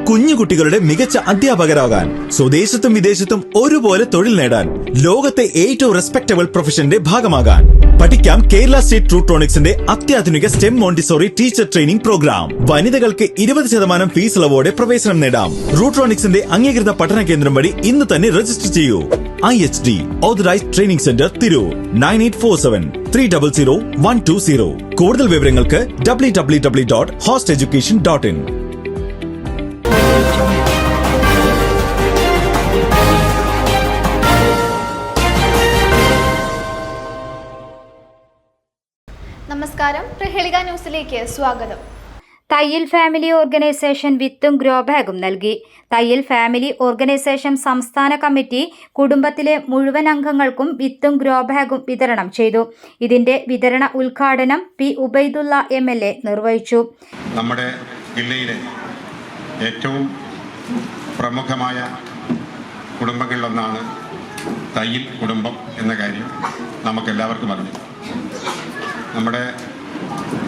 കുഞ്ഞുകുട്ടികളുടെ മികച്ച അധ്യാപകരാകാൻ, സ്വദേശത്തും വിദേശത്തും ഒരുപോലെ തൊഴിൽ നേടാൻ, ലോകത്തെ ഏറ്റവും റെസ്പെക്ടബിൾ പ്രൊഫഷന്റെ ഭാഗമാകാൻ പഠിക്കാം കേരള സ്റ്റേറ്റ് റൂട്രോണിക്സിന്റെ അത്യാധുനിക STEM Montessori teacher training program. വനിതകൾക്ക് 20% ഫീസ് ഇളവോടെ പ്രവേശനം നേടാം. റൂട്രോണിക്സിന്റെ അംഗീകൃത പഠന കേന്ദ്രം വഴി ഇന്ന് തന്നെ രജിസ്റ്റർ ചെയ്യൂ. IHD authorised training centre Tirur 9847300120. കൂടുതൽ വിവരങ്ങൾക്ക് www.hosteducation.in. നമസ്കാരം, പ്രഹേളിക ന്യൂസിലേക്ക് സ്വാഗതം. തയ്യിൽ ഫാമിലി ഓർഗനൈസേഷൻ വിത്തും ഗ്രോ ബാഗും നൽകി. തയ്യിൽ ഫാമിലി ഓർഗനൈസേഷൻ സംസ്ഥാന കമ്മിറ്റി കുടുംബത്തിലെ മുഴുവൻ അംഗങ്ങൾക്കും വിത്തും ഗ്രോ ബാഗും വിതരണം ചെയ്തു. ഇതിന്റെ വിതരണ ഉദ്ഘാടനം പി ഉബൈദുള്ള MLA നിർവഹിച്ചു. നമ്മുടെ ജില്ലയിലെ ഏറ്റവും പ്രമുഖമായ കുടുംബങ്ങളിലൊന്നാണ് തയ്യിൽ കുടുംബം എന്ന കാര്യം നമുക്കെല്ലാവർക്കും അറിയാം. നമ്മുടെ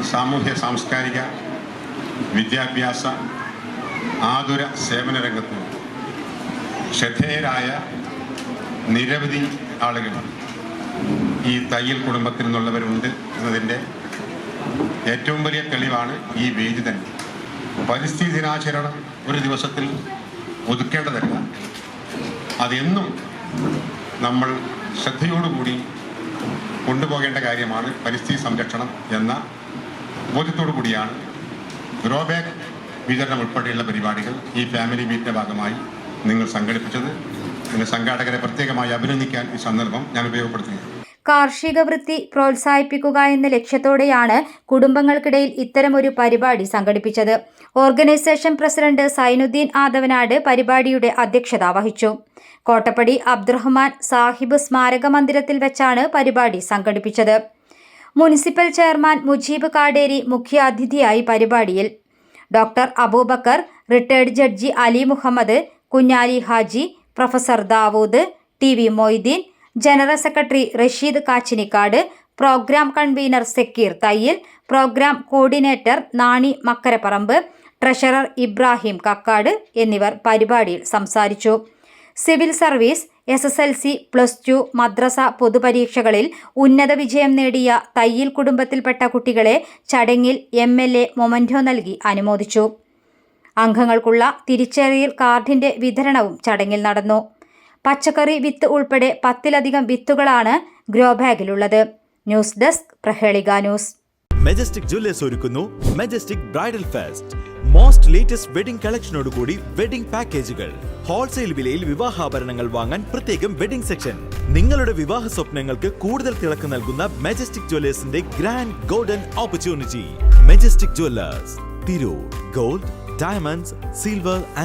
സാമൂഹ്യ സാംസ്കാരിക വിദ്യാഭ്യാസ ആതുര സേവന രംഗത്ത് ശ്രദ്ധേയരായ നിരവധി ആളുകൾ ഈ തയ്യൽ കുടുംബത്തിൽ നിന്നുള്ളവരുണ്ട് എന്നതിൻ്റെ ഏറ്റവും വലിയ തെളിവാണ് ഈ വേദി തന്നെ. പരിസ്ഥിതി ദിനാചരണം ഒരു ദിവസത്തിൽ ഒതുക്കേണ്ടതല്ല, അതെന്നും നമ്മൾ ശ്രദ്ധയോടുകൂടി കൊണ്ടുപോകേണ്ട കാര്യമാണ്. പരിസ്ഥിതി സംരക്ഷണം എന്ന ബോധ്യത്തോടു കൂടിയാണ് ഗ്രോ ബാഗ് വിതരണം ഉൾപ്പെടെയുള്ള പരിപാടികൾ ഈ ഫാമിലി മീറ്റിന്റെ ഭാഗമായി നിങ്ങൾ സംഘടിപ്പിച്ചത്. ഇതിന്റെ സംഘാടകരെ പ്രത്യേകമായി അഭിനന്ദിക്കാൻ ഈ സന്ദർഭം ഞാൻ ഉപയോഗപ്പെടുത്തുന്നു. കാർഷിക വൃത്തി പ്രോത്സാഹിപ്പിക്കുക എന്ന ലക്ഷ്യത്തോടെയാണ് കുടുംബങ്ങൾക്കിടയിൽ ഇത്തരമൊരു പരിപാടി സംഘടിപ്പിച്ചത്. ഓർഗനൈസേഷൻ പ്രസിഡന്റ് സൈനുദ്ദീൻ ആദവനാട് പരിപാടിയുടെ അധ്യക്ഷത വഹിച്ചു. കോട്ടപ്പടി അബ്ദുറഹ്മാൻ സാഹിബ് സ്മാരക മന്ദിരത്തിൽ വെച്ചാണ് പരിപാടി സംഘടിപ്പിച്ചത്. മുനിസിപ്പൽ ചെയർമാൻ മുജീബ് കാടേരി മുഖ്യാതിഥിയായി. പരിപാടിയിൽ doctor Aboobacker, retired judge Ali Muhammad, Kunhali Haji, professor Dawood, TV Moideen, general secretary Rasheed Kachinikkad, program convenor Sakkir Thayyil, program coordinator Nani Makkaraparamba, treasurer Ibrahim Kakkad എന്നിവർ പരിപാടിയിൽ സംസാരിച്ചു. സിവിൽ സർവീസ്, SSLC, +2, മദ്രസ പൊതുപരീക്ഷകളിൽ ഉന്നത വിജയം നേടിയ തയ്യിൽ കുടുംബത്തിൽപ്പെട്ട കുട്ടികളെ ചടങ്ങിൽ MLA മൊമന്റോ നൽകി അനുമോദിച്ചു. അംഗങ്ങൾക്കുള്ള തിരിച്ചറിയൽ കാർഡിന്റെ വിതരണവും ചടങ്ങിൽ നടന്നു. പച്ചക്കറി വിത്ത് ഉൾപ്പെടെ 10ലധികം വിത്തുകളാണ് ഗ്രോ ബാഗിലുള്ളത്. News desk, Prahelika news. Majestic jewellers ഒരുക്കുന്നു Majestic bridal fest. Most latest wedding കളക്ഷനോടുകൂടി വെഡിംഗ് പാക്കേജുകൾ. ഹോൾസെയിൽ വിലയിൽ വിവാഹാഭരണങ്ങൾ വാങ്ങാൻ പ്രത്യേകം വെഡിംഗ് സെക്ഷൻ. നിങ്ങളുടെ വിവാഹ സ്വപ്നങ്ങൾക്ക് കൂടുതൽ തിളക്കം നൽകുന്ന മെജസ്റ്റിക് ജ്വല്ലേഴ്സിന്റെ grand golden opportunity. Majestic jewellers Tirur. Gold, diamonds, silver